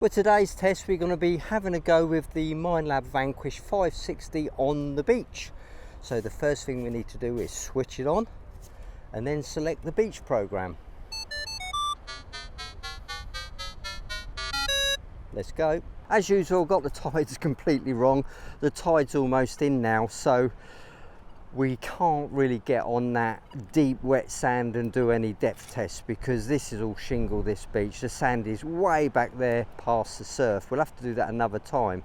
For today's test, we're going to be having a go with the Minelab Vanquish 560 on the beach. So the first thing we need to do is switch it on and then select the beach program. Let's go. As usual, got the tides completely wrong. The tide's almost in now, so we can't really get on that deep wet sand and do any depth tests because this is all shingle, this beach. The sand is way back there past the surf. We'll have to do that another time.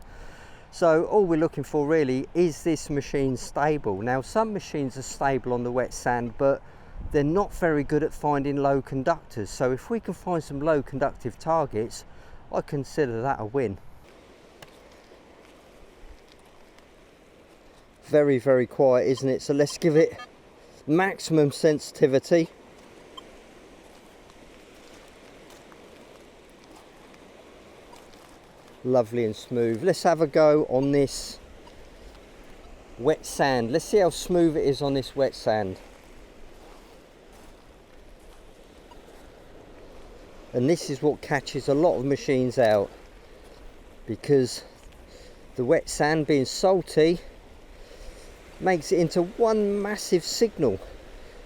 So all we're looking for really is this machine stable. Now some machines are stable on the wet sand, but they're not very good at finding low conductors. So if we can find some low conductive targets, I consider that a win. Very, very quiet, isn't it? So let's give it maximum sensitivity. Lovely and smooth. Let's have a go on this wet sand. Let's see how smooth it is on this wet sand. And this is what catches a lot of machines out, because the wet sand being salty makes it into one massive signal.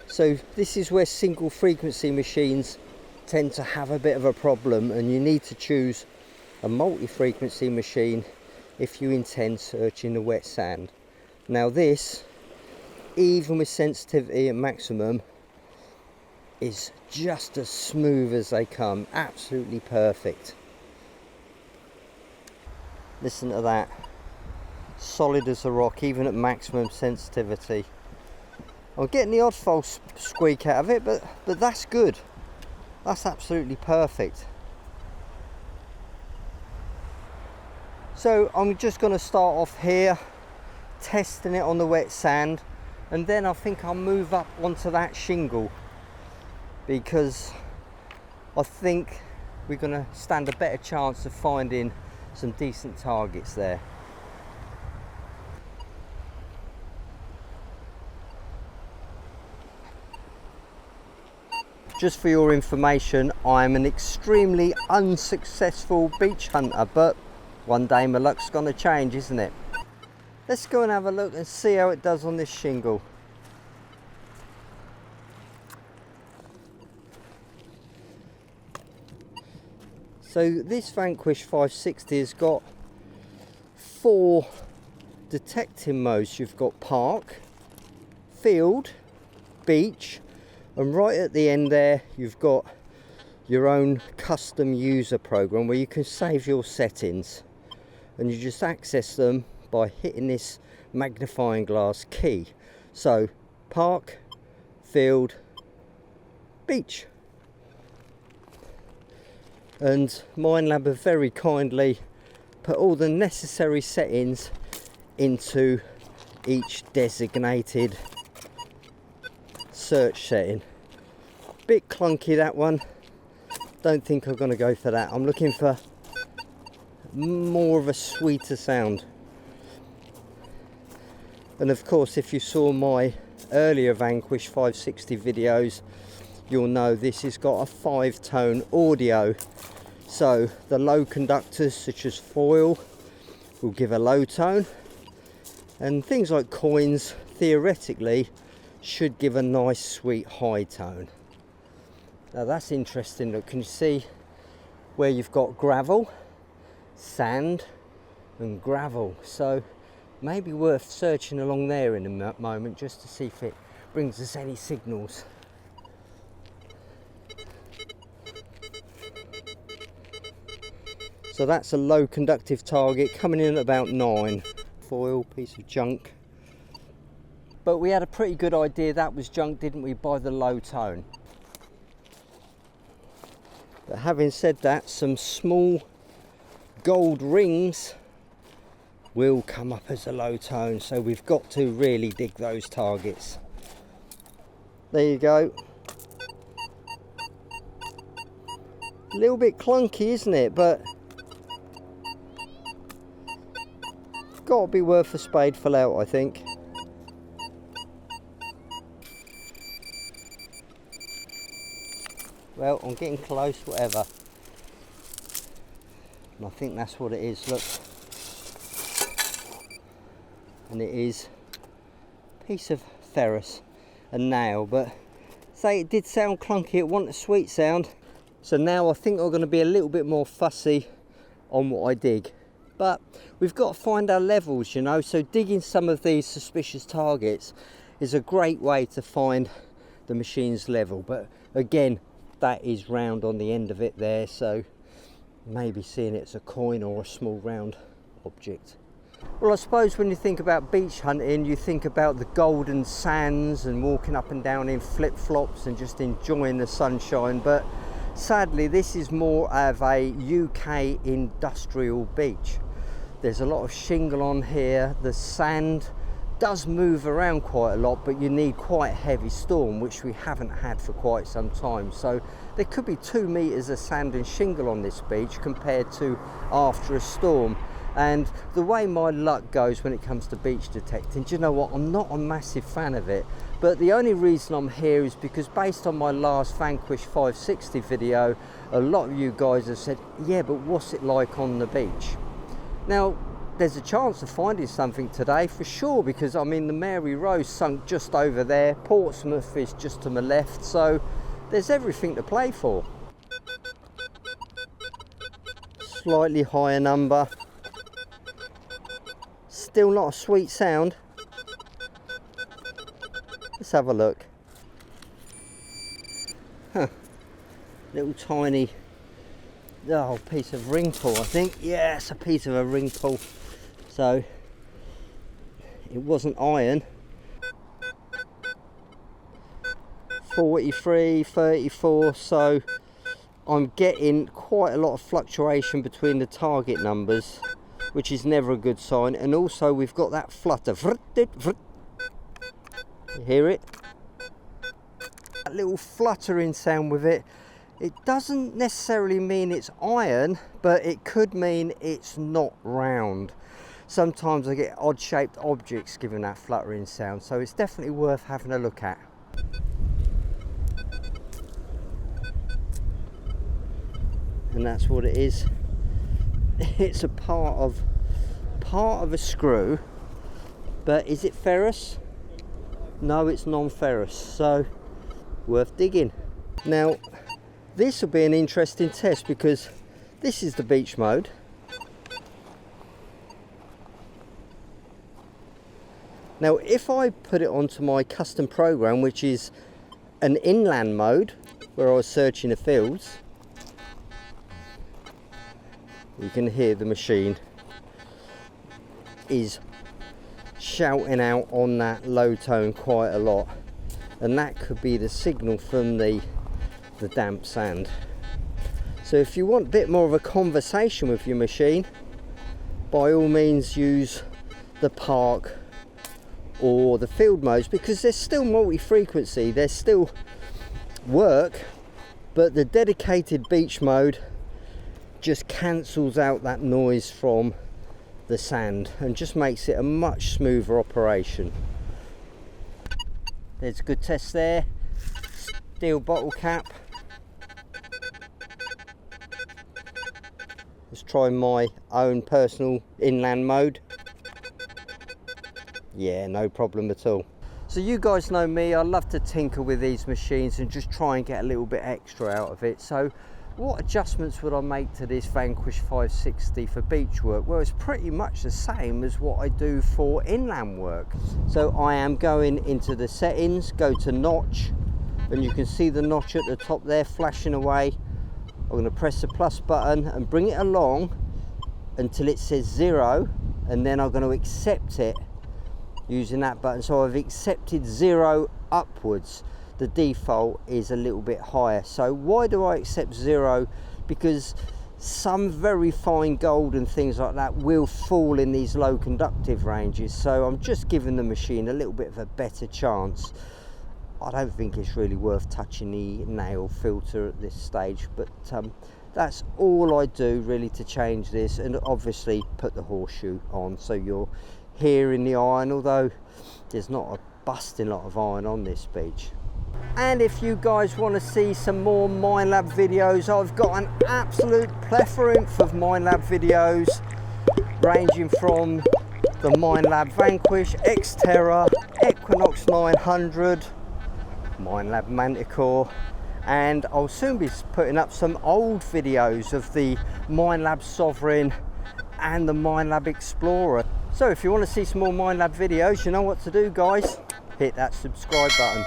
So this is where single frequency machines tend to have a bit of a problem, and you need to choose a multi-frequency machine if you intend searching the wet sand. Now this, even with sensitivity at maximum, is just as smooth as they come. Absolutely perfect. Listen to that. Solid as a rock, even at maximum sensitivity. I'm getting the odd false squeak out of it, but that's good. That's absolutely perfect. So I'm just going to start off here, testing it on the wet sand, and then I think I'll move up onto that shingle, because I think we're going to stand a better chance of finding some decent targets there. Just for your information, I'm an extremely unsuccessful beach hunter, but one day my luck's gonna change, isn't it? Let's go and have a look and see how it does on this shingle. So this Vanquish 560 has got 4 detecting modes. You've got park, field, beach, and right at the end there you've got your own custom user program where you can save your settings, and you just access them by hitting this magnifying glass key. So park, field, beach. And Minelab have very kindly put all the necessary settings into each designated search setting. Bit clunky, that one. Don't think I'm going to go for that. I'm looking for more of a sweeter sound. And of course, if you saw my earlier Vanquish 560 videos, you'll know this has got a 5-tone audio. So the low conductors such as foil will give a low tone, and things like coins theoretically should give a nice sweet high tone. Now that's interesting. Look, can you see where you've got gravel, sand and gravel? So maybe worth searching along there in a moment just to see if it brings us any signals. So that's a low conductive target coming in at about 9. Foil, piece of junk. But we had a pretty good idea that was junk, didn't we, by the low tone. But having said that, some small gold rings will come up as a low tone, so we've got to really dig those targets. There you go. A little bit clunky, isn't it? But got to be worth a spadeful out, I think. Well, I'm getting close, whatever. And I think that's what it is, look. And it is a piece of ferrous, a nail, but say it did sound clunky, it wasn't a sweet sound. So now I think I'm going to be a little bit more fussy on what I dig. But we've got to find our levels, you know, so digging some of these suspicious targets is a great way to find the machine's level. But again, that is round on the end of it there, so maybe seeing it as a coin or a small round object. Well, I suppose when you think about beach hunting, you think about the golden sands and walking up and down in flip-flops and just enjoying the sunshine, but sadly this is more of a UK industrial beach. There's a lot of shingle on here, the sand does move around quite a lot, but you need quite a heavy storm, which we haven't had for quite some time. So there could be 2 meters of sand and shingle on this beach compared to after a storm. And the way my luck goes when it comes to beach detecting, do you know what, I'm not a massive fan of it, but the only reason I'm here is because based on my last Vanquish 560 video, a lot of you guys have said, yeah, but what's it like on the beach? Now, there's a chance of finding something today for sure, because I mean the Mary Rose sunk just over there, Portsmouth is just to my left, so there's everything to play for. Slightly higher number, still not a sweet sound. Let's have a look. Huh. Little tiny piece of ring pull, I think. Yeah, it's a piece of a ring pull. So it wasn't iron. 43, 34, so I'm getting quite a lot of fluctuation between the target numbers, which is never a good sign. And also we've got that flutter. You hear it? That little fluttering sound with it. It doesn't necessarily mean it's iron, but it could mean it's not round. Sometimes I get odd shaped objects giving that fluttering sound, so it's definitely worth having a look at. And that's what it is. It's a part of a screw, but is it ferrous? No, it's non-ferrous, so worth digging. Now this will be an interesting test because this is the beach mode. Now if I put it onto my custom program, which is an inland mode where I was searching the fields, you can hear the machine is shouting out on that low tone quite a lot, and that could be the signal from the damp sand. So if you want a bit more of a conversation with your machine, by all means use the park or the field modes, because there's still multi-frequency, there's still work, but the dedicated beach mode just cancels out that noise from the sand and just makes it a much smoother operation. There's a good test there. Steel bottle cap. Let's try my own personal inland mode. Yeah, no problem at all. So you guys know me, I love to tinker with these machines and just try and get a little bit extra out of it. So what adjustments would I make to this Vanquish 560 for beach work? Well, it's pretty much the same as what I do for inland work. So I am going into the settings, go to notch, and you can see the notch at the top there flashing away. I'm going to press the plus button and bring it along until it says 0, and then I'm going to accept it using that button. So I've accepted 0 upwards. The default is a little bit higher. So why do I accept 0? Because some very fine gold and things like that will fall in these low conductive ranges, so I'm just giving the machine a little bit of a better chance. I don't think it's really worth touching the nail filter at this stage, but that's all I do really to change this, and obviously put the horseshoe on so you're hearing the iron, although there's not a busting lot of iron on this beach. And if you guys want to see some more Minelab videos, I've got an absolute plethora of Minelab videos, ranging from the Minelab Vanquish, Terra, Equinox 900, Minelab Manticore, and I'll soon be putting up some old videos of the Minelab Sovereign and the Minelab Explorer. So if you want to see some more Minelab videos, you know what to do, guys. Hit that subscribe button.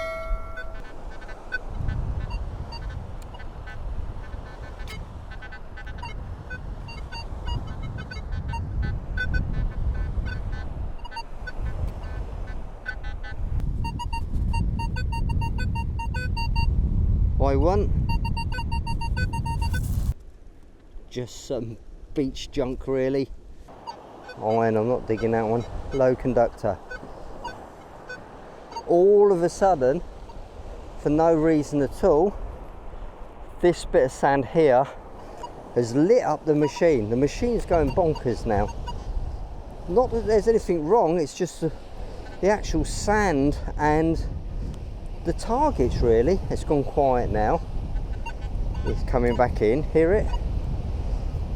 By one, just some beach junk really. Iron, I'm not digging that one. Low conductor. All of a sudden, for no reason at all, this bit of sand here has lit up the machine. The machine's going bonkers now. Not that there's anything wrong, it's just the actual sand and the targets really. It's gone quiet now. It's coming back in, hear it?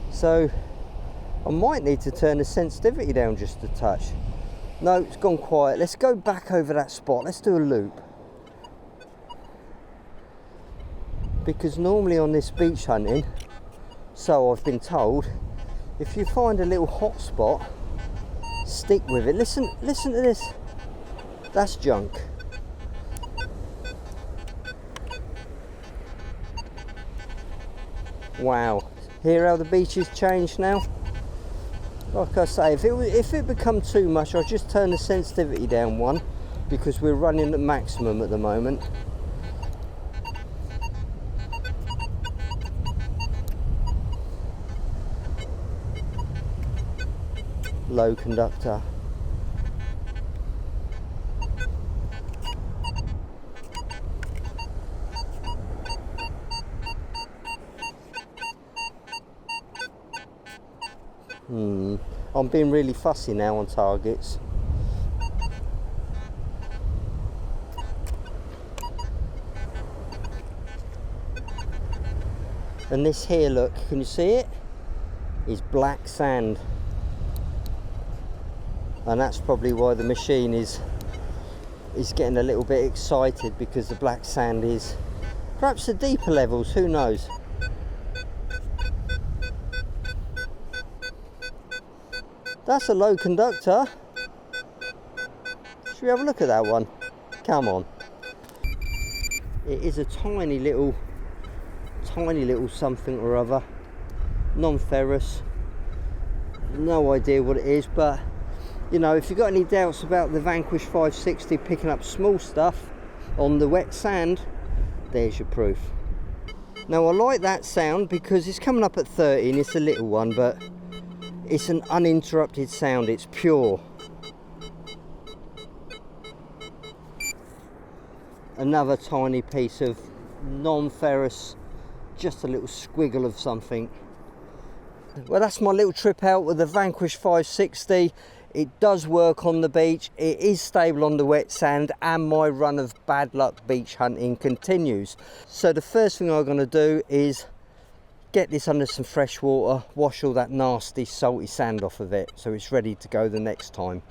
So I might need to turn the sensitivity down just a touch. No, it's gone quiet. Let's go back over that spot. Let's do a loop. Because normally on this beach hunting, so I've been told, if you find a little hot spot, stick with it. Listen to this. That's junk. Wow. Hear how the beach has changed now? Like I say, if it become too much, I'll just turn the sensitivity down one, because we're running at maximum at the moment. Low conductor. I'm being really fussy now on targets. And this here, look, can you see it? Is black sand. And that's probably why the machine is getting a little bit excited, because the black sand is perhaps the deeper levels, who knows. That's a low conductor. Should we have a look at that one? Come on. It is a tiny little something or other. Non-ferrous. No idea what it is, but you know, if you've got any doubts about the Vanquish 560 picking up small stuff on the wet sand, there's your proof. Now I like that sound because it's coming up at 30 and it's a little one, but it's an uninterrupted sound, it's pure. Another tiny piece of non-ferrous, just a little squiggle of something. Well, that's my little trip out with the Vanquish 560. It does work on the beach, it is stable on the wet sand, and my run of bad luck beach hunting continues. So the first thing I'm going to do is get this under some fresh water, wash all that nasty salty sand off of it, so it's ready to go the next time.